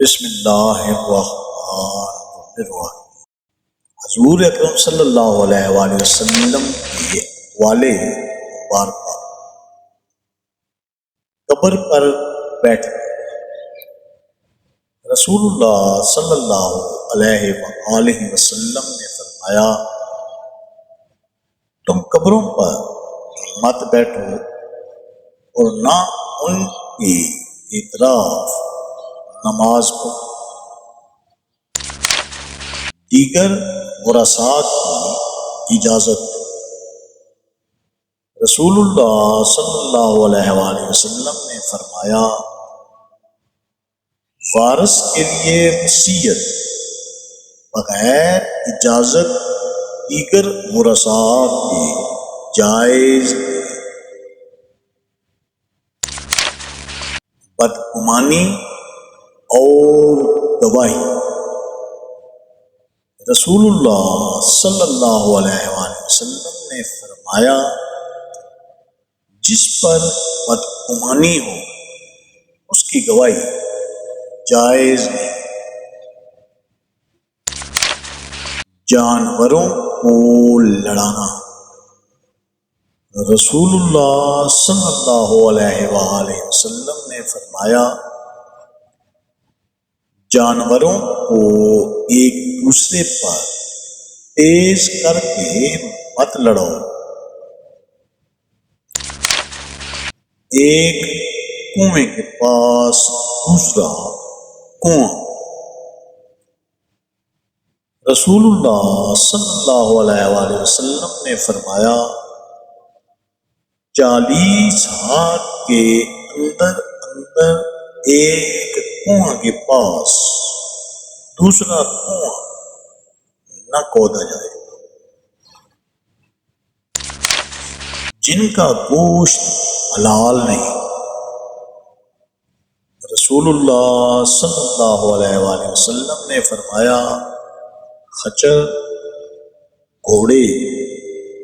بسم اللہ الرحمن الرحیم۔ حضور اکرم صلی اللہ علیہ وآلہ وسلم کے والے مبارکہ قبر پر بیٹھے رسول اللہ صلی اللہ علیہ وآلہ وسلم نے فرمایا، تم قبروں پر مت بیٹھو اور نہ ان کی اطراف نماز پڑھو۔ دیگر ورثاء کی اجازت۔ رسول اللہ صلی اللہ علیہ وآلہ وسلم نے فرمایا، وارث کے لیے وصیت بغیر اجازت دیگر ورثاء کی جائز ہے۔ بدگمانی اور گواہی۔ رسول اللہ صلی اللہ علیہ وآلہ وسلم نے فرمایا، جس پر بدگمانی ہو اس کی گواہی جائز ہے۔ جانوروں کو لڑانا۔ رسول اللہ صلی اللہ علیہ وآلہ وسلم نے فرمایا، جانوروں کو ایک دوسرے پر تیز کر کے مت لڑو۔ ایک کنویں کے پاس دوسرا کنواں۔ رسول اللہ صلی اللہ علیہ وآلہ وسلم نے فرمایا، 40 ہاتھ کے اندر ایک کنواں کے پاس دوسرا کنواں نہ کھودا جائے۔ جن کا گوشت حلال نہیں۔ رسول اللہ صلی اللہ علیہ وآلہ وسلم نے فرمایا، خچر، گھوڑے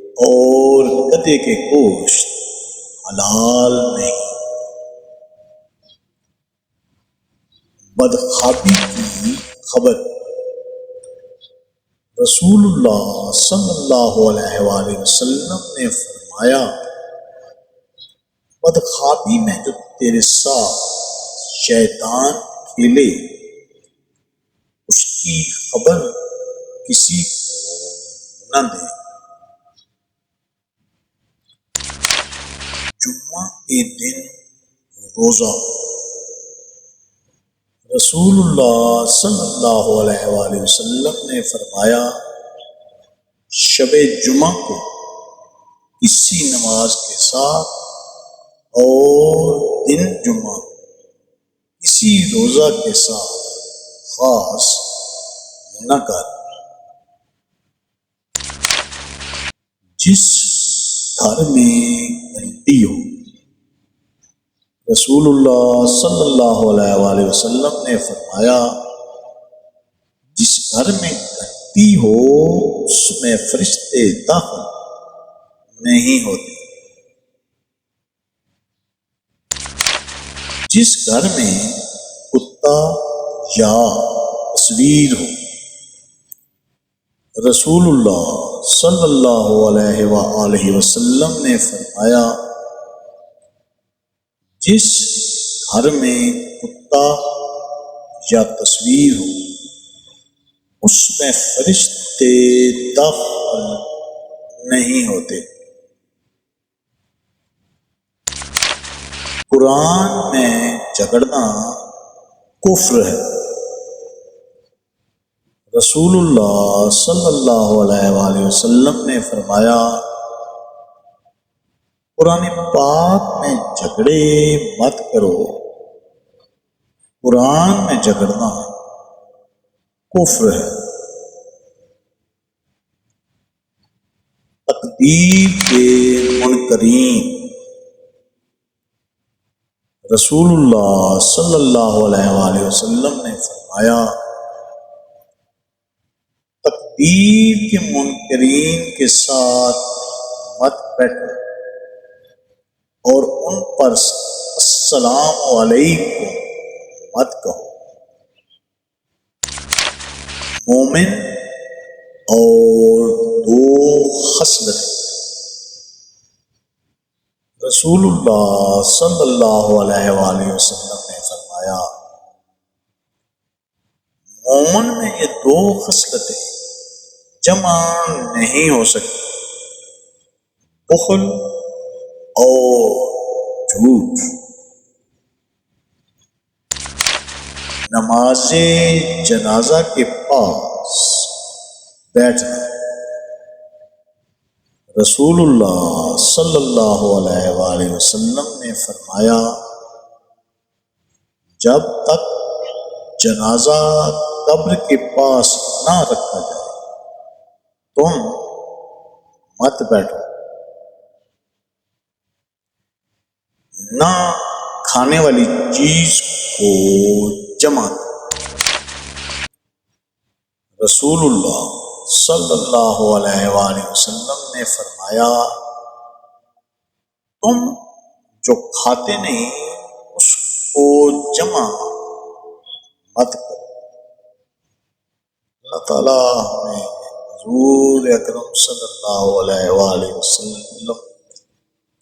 اور گدھے کے گوشت حلال نہیں۔ بدخوابی کی خبر۔ رسول اللہ صلی اللہ علیہ وآلہ وسلم نے فرمایا، بدخوابی میں جو تیرے ساتھ شیطان کھیلے اس کی خبر کسی کو نہ دے۔ جمعہ کے دن روزہ۔ رسول اللہ صلی اللہ علیہ وآلہ وسلم نے فرمایا، شب جمعہ کو کسی نماز کے ساتھ اور دن جمعہ کسی روزہ کے ساتھ خاص نہ کر۔ جس گھر میں گھنٹی ہو۔ رسول اللہ صلی اللہ علیہ وآلہ وسلم نے فرمایا، جس گھر میں گھنٹی ہو اس میں فرشتے داخل نہیں ہوتے۔ جس گھر میں کتا یا تصویر ہو۔ رسول اللہ صلی اللہ علیہ وآلہ وسلم نے فرمایا، جس گھر میں کتا یا تصویر ہو اس میں فرشتے داخل نہیں ہوتے۔ قرآن میں جھگڑنا کفر ہے۔ رسول اللہ صلی اللہ علیہ وآلہ وسلم نے فرمایا، قرآن پاک میں جھگڑے مت کرو۔ قرآن میں جھگڑنا کفر ہے۔ تقدیر کے منکرین۔ رسول اللہ صلی اللہ علیہ وآلہ وسلم نے فرمایا، تقدیر کے منکرین کے ساتھ مت بیٹھو اور ان پر السلام علیکم مت کہو۔ مومن اور دو خصلتیں رسول اللہ صلی اللہ علیہ وآلہ وسلم نے فرمایا مومن میں یہ دو خصلتیں جمع نہیں ہو سکتی، بخل اور جھوٹ۔ نماز جنازہ کے پاس بیٹھنا، رسول اللہ صلی اللہ علیہ وآلہ وسلم نے فرمایا جب تک جنازہ قبر کے پاس نہ رکھا جائے تم مت بیٹھو، نہ کھانے والی چیز کو جمع کرو۔ رسول اللہ صلی اللہ علیہ وآلہ وسلم نے فرمایا تم جو کھاتے نہیں اس کو جمع مت کرو۔ اللہ تعالیٰ ہمیں حضور اکرم صلی اللہ علیہ وآلہ وسلم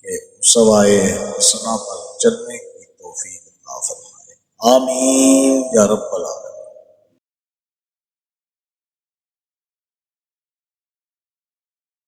کے سوائے حسنہ پر چلنے کی توفیق عطا فرمائے، آمین یا رب العالمین۔